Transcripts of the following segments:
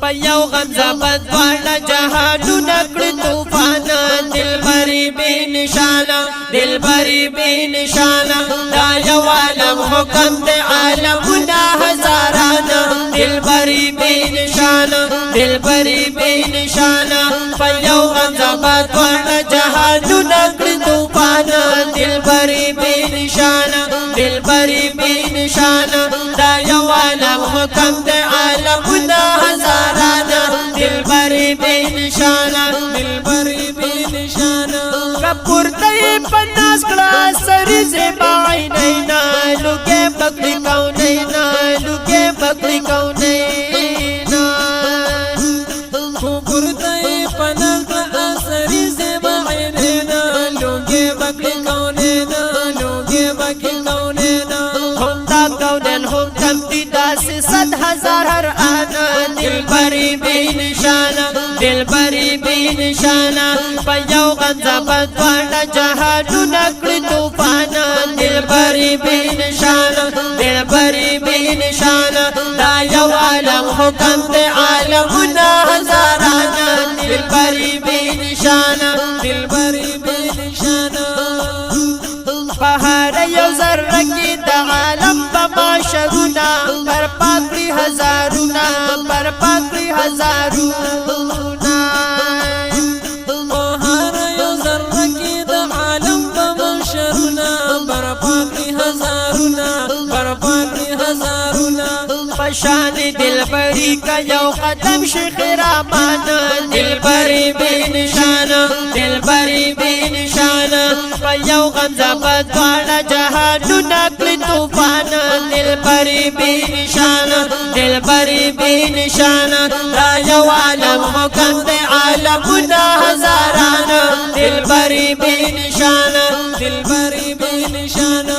پیو غمزه بدوانا جهانو نکڑ توفانا دلبری بی نشانا دلبری بی نشانا دا یو عالم حکم دے عالمنا ہزارانا دلبری بی نشانا دلبری بی نشانا پیو غمزه بدوانا جهانو نکڑ توفانا دلبری بی نشانا دلبری بی نشانا دا یو عالم حکم دے عالمنا ہزارانا دلبری بی نشانا دلبری بی نشانا کپور تی پناس کلا سری زیبا عینینا لگے بکری کونینا لگے بکری کونینا کپور تی پناس کلا سری زیبا عینینا لگے بکری کونینا لگے بکری کونینا ہم دا کونین ہم کمتی دا سے 100,000 ہر آنا دلبری بی نشانا دلبری بی نشانا پیو غمزه بدوانا جهانو نکڑ توفانا دلبری بی نشانا دلبری بی نشانا دا یو عالم حکم دے عالمنا ہزارانا دلبری بی نشانا دلبری بی نشانا پہاڑ یو ذرہ کی دا عالم بماشرونا پر پاکری ہزارونا پر پاکری ہزارونا پہاڑ یو ذرہ کی دا عالم بماشرونا پر پاکری ہزارونا پر پاکری ہزارونا پشان دلبری کا یو قدم شیخ رامانا دلبری بی نشانا دلبری بی نشانا پیو غمزه بدوانا جهانو نکڑ توفانا دلبری بی نشانا دلبری بی نشانا دا یو عالم حکم دے عالمنا ہزارانا دلبری بی نشانا دلبری بی نشانا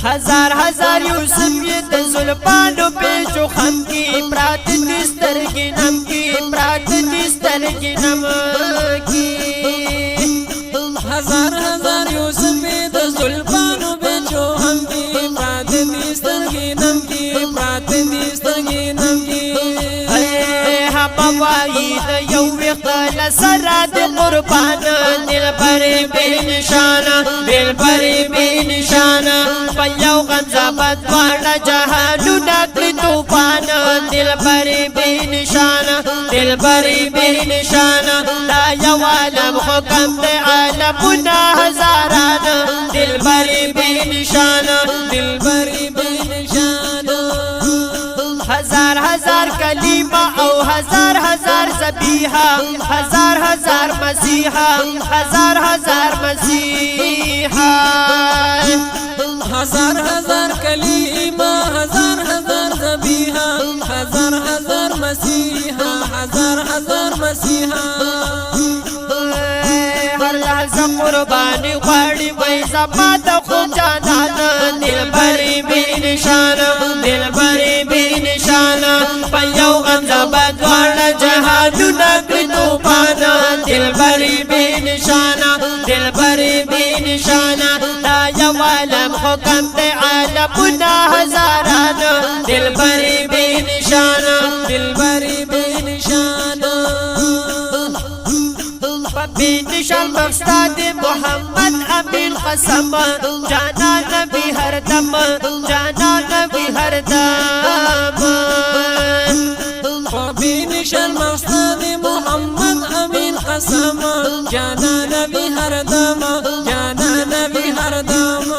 ہزار ہزار یوسف یہ زلفانو پیچو خم کی پرات دسترگی نم کی پرات دسترگی نم کی ہزار ہزار یوسف د زلفانو پیچو خم کی پرات دسترگی نم کی پرات دسترگی نم کی بوائی دا یو وقت لسرات قربانا دلبری بی نشانا دلبری بی نشانا پیو غمزه بدوانا جهانو نکڑ توفانا دلبری بی نشانا دلبری بی نشانا دا یو عالم حکم دے عالمنا ہزارانا دلبری بی نشانا دلبری بی نشانا ہزار ہزار کلیمہ او ہزار ہزار ذبیحہ ہزار ہزار مسیحہ ہزار ہزار مسیحہ ہزار ہزار کلیمہ ہزار ہزار ذبیحہ ہزار ہزار مسیحہ ہزار ہزار مسیحہ ہر لحظہ قربانی غاڑی ویسا پاتا خود جانانا دلبری بی نشانا دلبری بی نشانا پیو غمزه بدوانا جهانو نکڑ توفانا دلبری بی نشانا دلبری بی نشانا دا یو عالم حکم دے عالمنا ہزارانا دلبری بی نشانا دلبری بی نشانا بی نشان مقصد محمد امین قسم جانا نبی ہر دم جانا نبی ہر دم بی نشان مقصد محمد امین قسم جانا نبی ہر دم جانا نبی ہر دم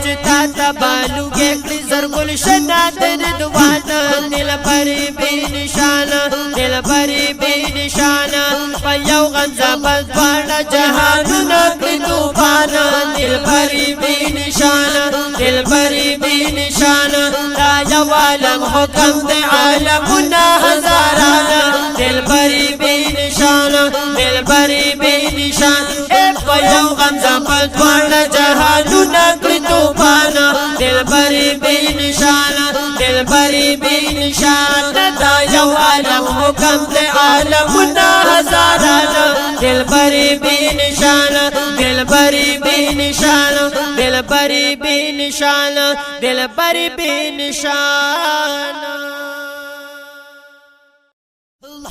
جتا تبالو گیکلی زرگل شنات ردوانا دلبری بی نشانا دلبری بی نشانا پیو غمزه بدوانا جهانو نکڑ توفانا دلبری بی نشانا دلبری بی نشانا دا یو عالم حکم دے عالمنا ہزارانا دلبری بی نشانا دلبری بی نشانا پیو غمزه بدوانا جهانو نکڑ توفانا دلبری بی نشانا دلبری بی نشانا دا یو عالم حکم دے عالمنا ہزارانا دلبری بی نشانا دلبری بی نشانا دلبری بی نشانا دلبری بی نشانا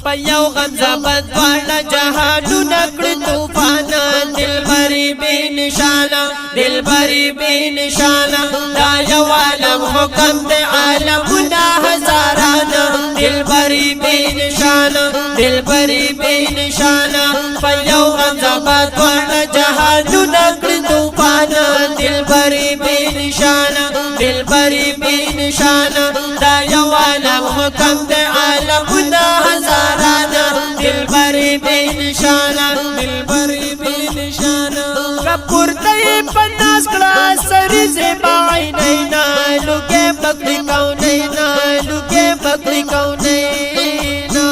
په یو غم زبد واړه جهانونه کړي طوفان دلبري بې نشانه دلبري بې نشانه دا یو عالم حکم د عالمونه هزاران دلبري بې نشانه دلبري بې نشانه په یو غم زبد واړه جهانونه کړي طوفان دلبري بې نشانه دلبري بې نشانه دا یو عالم حکم د عالمونه هزاران دلبري بې نشانه دلبري بې نشانه کپورته په ناز کړه سرې زیبا عینینا لوګې پکړې کونینا لوګې پکړې کونینا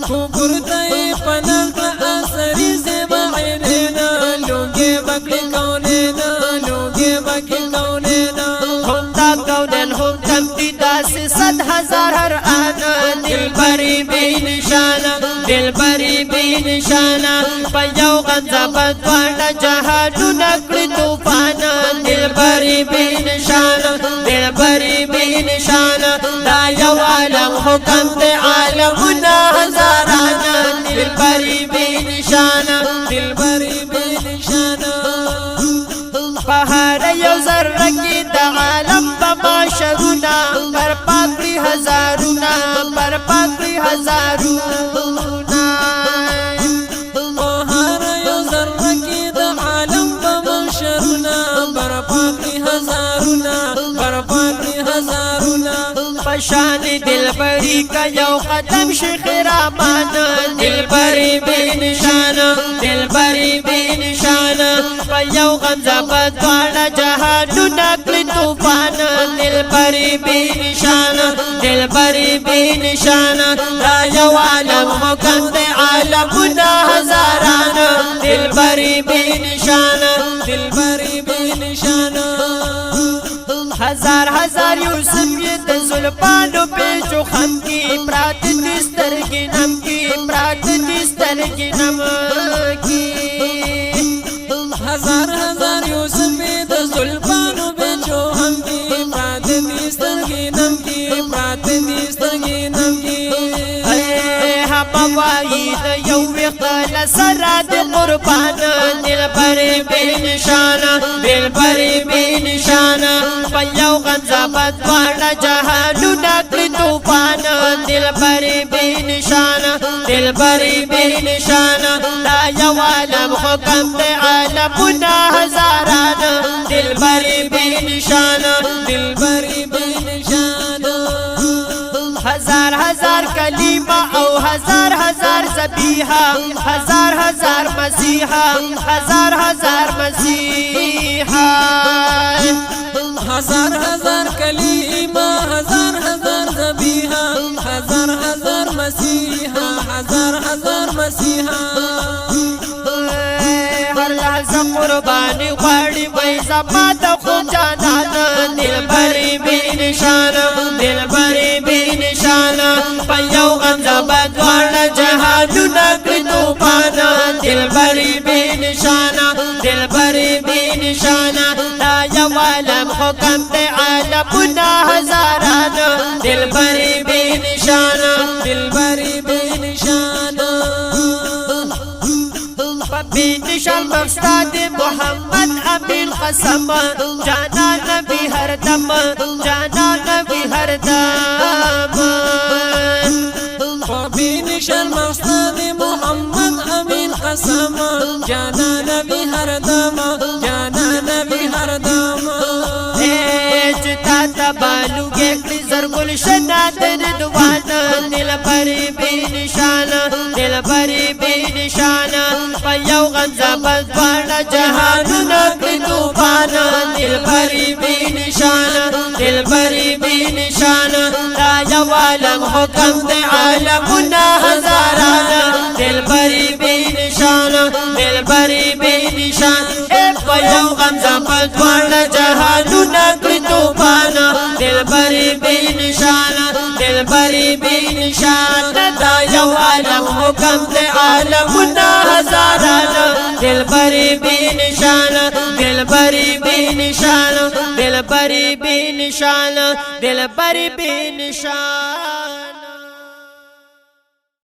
کپورته په ناز کړه سرې زیبا عینینا لوګې پکړې کونینا لوګې پکړې کونینا هم دا کونین هم تم دي داسې 100,000 هر آنا دلبري بې نشانه دلبري بې نشانه په یو غم زبد واړه جهانونه کړي طوفان دلبري بې نشانه دلبري بې نشانه دا یو عالم حکم د عالمونه هزاران دلبري بې نشانه دلبري بې نشانه په هر یو ذره کې د عالم په معاشرونه پر پاکړي هزارونه پر پاکړي هزارونه په هر یو ذره کې د عالم په معاشرونه پر پاکړي هزارونه پر پاکړي هزارونه پشان دلبری کا یو قدم شیخ رامان دلبری بے نشانه دلبری بے نشانه په یو غم زبد واړه جهانونه کړي طوفان دلبری بے نشانه دلبری بے نشانه دا یو عالم حکم د عالمونه هزاران دلبری بے نشانه دلبری بے نشانه هزار یوسف یہ د زلفانو پیچو خم کی پرات دي سترګې نم کی پرات دي سترګې نم کی هزار یوسف د زلفانو پیچو خم کی پرات دي سترګې نم کی پرات دي سترګې نم کی بوایی د یو وخت لسره د قربان دلبري بې نشانه دلبري بې نشانه په یو غم زبد واړه جهانونه کړي طوفان دلبري بې نشانه دلبري بې نشانه دا یو عالم حکم د عالمونه هزاران دلبري بې نشانه دلبري بې نشانه هزار کلمه او هزار ذبیحه هزار مسیحا هزار مسیحا هزار کلمه هزار ذبیحه هزار مسیحا هزار مسیحا هر لحظه قربانی غواړي وای زما د خو جانان دلبري بې نشانه دلبري بې نشانه په یو غم زبد واړه جهانونه کړي طوفان دلبري بې نشانه دلبري بې نشانه دا یو عالم حکم د عالمونه هزاران دلبري بې نشانه دلبري بې نشانه نشان مقصد محمد امین قسم جانا نبی ہر دم جانا نبی ہر دم نشان مقصد محمد امین قسم جانا نبی ہر دم جانا نبی ہر دم جتا تبالو گیکلی زرگل شنادن دوانا دلبری بی نشانا دلبری بی نشانا پیو غنزا بزوانا جہانو نکلی دوبانا دلبری بی نشانا دلبری بی نشانا دا یو عالم حکم دے عالمنا ہزارانا دلبری بی نشانا دلبری بی نشانا پیو غنزا بزوانا جہانو نکلی دوبانا دلبری بی نشانا دلبری بی نشانا دا یو عالم حکم دے عالمنا ہزارانا دلبری بی نشانا دلبری بی نشانا دلبری بی نشانا دلبری بی نشانا